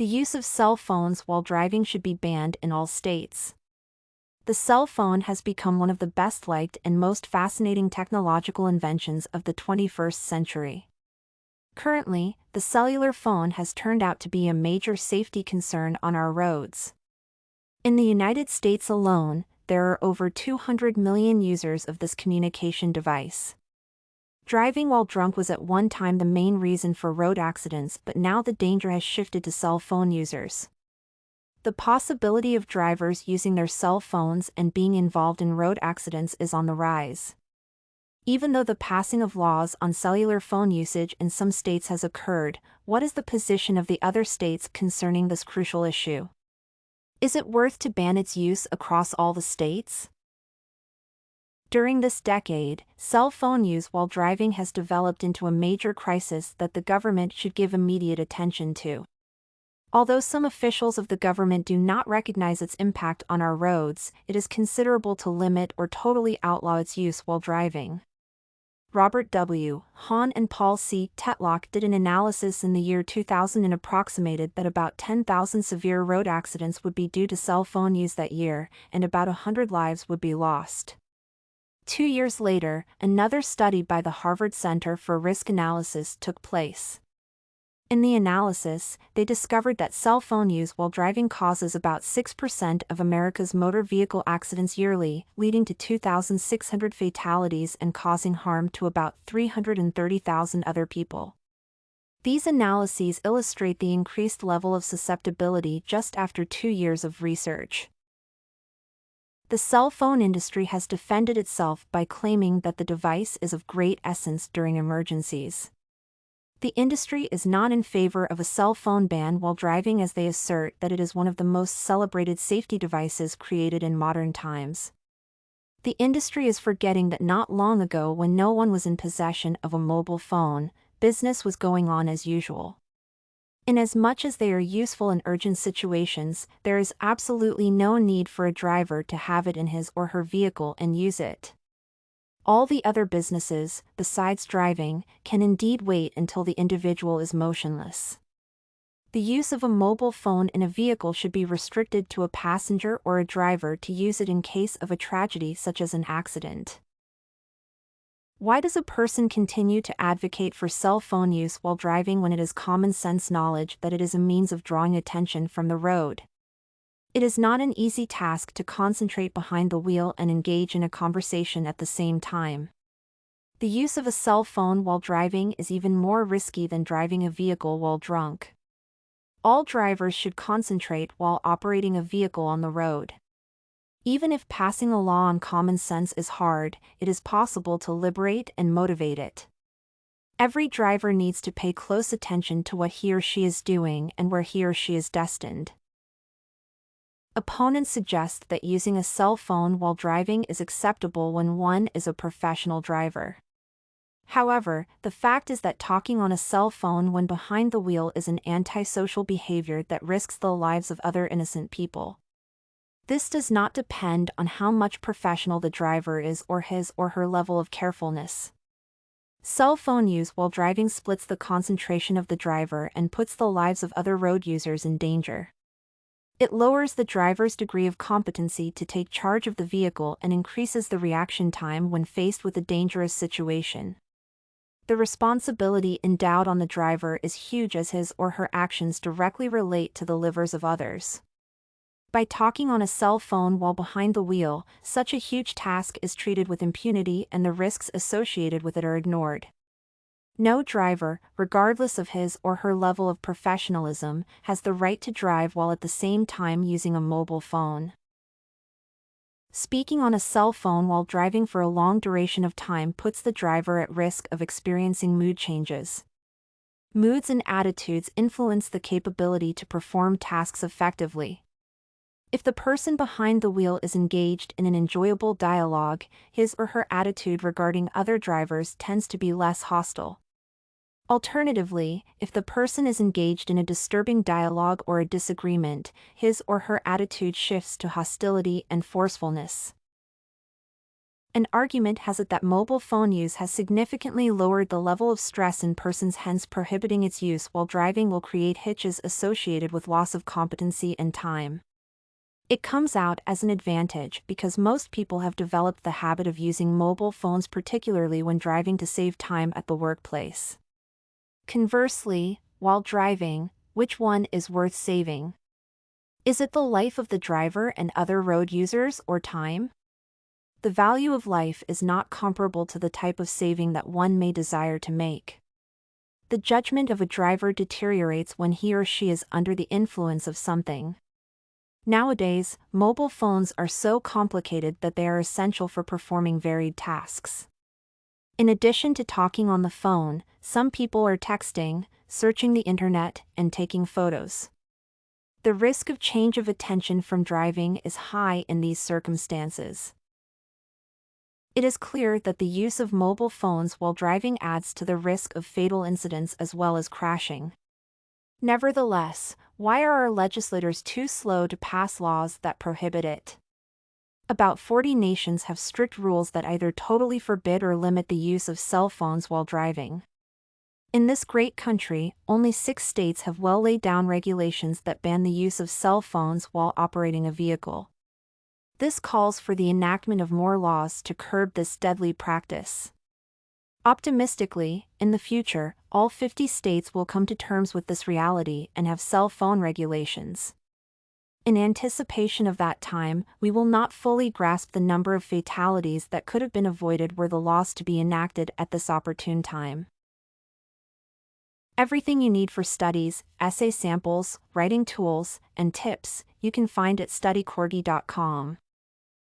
The use of cell phones while driving should be banned in all states. The cell phone has become one of the best-liked and most fascinating technological inventions of the 21st century. Currently, the cellular phone has turned out to be a major safety concern on our roads. In the United States alone, there are over 200 million users of this communication device. Driving while drunk was at one time the main reason for road accidents, but now the danger has shifted to cell phone users. The possibility of drivers using their cell phones and being involved in road accidents is on the rise. Even though the passing of laws on cellular phone usage in some states has occurred, what is the position of the other states concerning this crucial issue? Is it worth to ban its use across all the states? During this decade, cell phone use while driving has developed into a major crisis that the government should give immediate attention to. Although some officials of the government do not recognize its impact on our roads, it is considerable to limit or totally outlaw its use while driving. Robert W. Hahn and Paul C. Tetlock did an analysis in the year 2000 and approximated that about 10,000 severe road accidents would be due to cell phone use that year, and about 100 lives would be lost. 2 years later, another study by the Harvard Center for Risk Analysis took place. In the analysis, they discovered that cell phone use while driving causes about 6% of America's motor vehicle accidents yearly, leading to 2,600 fatalities and causing harm to about 330,000 other people. These analyses illustrate the increased level of susceptibility just after 2 years of research. The cell phone industry has defended itself by claiming that the device is of great essence during emergencies. The industry is not in favor of a cell phone ban while driving, as they assert that it is one of the most celebrated safety devices created in modern times. The industry is forgetting that not long ago, when no one was in possession of a mobile phone, business was going on as usual. Inasmuch as they are useful in urgent situations, there is absolutely no need for a driver to have it in his or her vehicle and use it. All the other businesses, besides driving, can indeed wait until the individual is motionless. The use of a mobile phone in a vehicle should be restricted to a passenger or a driver to use it in case of a tragedy such as an accident. Why does a person continue to advocate for cell phone use while driving when it is common sense knowledge that it is a means of drawing attention from the road? It is not an easy task to concentrate behind the wheel and engage in a conversation at the same time. The use of a cell phone while driving is even more risky than driving a vehicle while drunk. All drivers should concentrate while operating a vehicle on the road. Even if passing a law on common sense is hard, it is possible to liberate and motivate it. Every driver needs to pay close attention to what he or she is doing and where he or she is destined. Opponents suggest that using a cell phone while driving is acceptable when one is a professional driver. However, the fact is that talking on a cell phone when behind the wheel is an antisocial behavior that risks the lives of other innocent people. This does not depend on how much professional the driver is or his or her level of carefulness. Cell phone use while driving splits the concentration of the driver and puts the lives of other road users in danger. It lowers the driver's degree of competency to take charge of the vehicle and increases the reaction time when faced with a dangerous situation. The responsibility endowed on the driver is huge, as his or her actions directly relate to the lives of others. By talking on a cell phone while behind the wheel, such a huge task is treated with impunity and the risks associated with it are ignored. No driver, regardless of his or her level of professionalism, has the right to drive while at the same time using a mobile phone. Speaking on a cell phone while driving for a long duration of time puts the driver at risk of experiencing mood changes. Moods and attitudes influence the capability to perform tasks effectively. If the person behind the wheel is engaged in an enjoyable dialogue, his or her attitude regarding other drivers tends to be less hostile. Alternatively, if the person is engaged in a disturbing dialogue or a disagreement, his or her attitude shifts to hostility and forcefulness. An argument has it that mobile phone use has significantly lowered the level of stress in persons, hence prohibiting its use while driving will create hitches associated with loss of competency and time. It comes out as an advantage because most people have developed the habit of using mobile phones, particularly when driving, to save time at the workplace. Conversely, while driving, which one is worth saving? Is it the life of the driver and other road users, or time? The value of life is not comparable to the type of saving that one may desire to make. The judgment of a driver deteriorates when he or she is under the influence of something. Nowadays, mobile phones are so complicated that they are essential for performing varied tasks. In addition to talking on the phone, some people are texting, searching the internet, and taking photos. The risk of change of attention from driving is high in these circumstances. It is clear that the use of mobile phones while driving adds to the risk of fatal incidents as well as crashing. Nevertheless, why are our legislators too slow to pass laws that prohibit it? About 40 nations have strict rules that either totally forbid or limit the use of cell phones while driving. In this great country, only 6 states have well laid down regulations that ban the use of cell phones while operating a vehicle. This calls for the enactment of more laws to curb this deadly practice. Optimistically, in the future, all 50 states will come to terms with this reality and have cell phone regulations. In anticipation of that time, we will not fully grasp the number of fatalities that could have been avoided were the laws to be enacted at this opportune time. Everything you need for studies, essay samples, writing tools, and tips, you can find at studycorgi.com.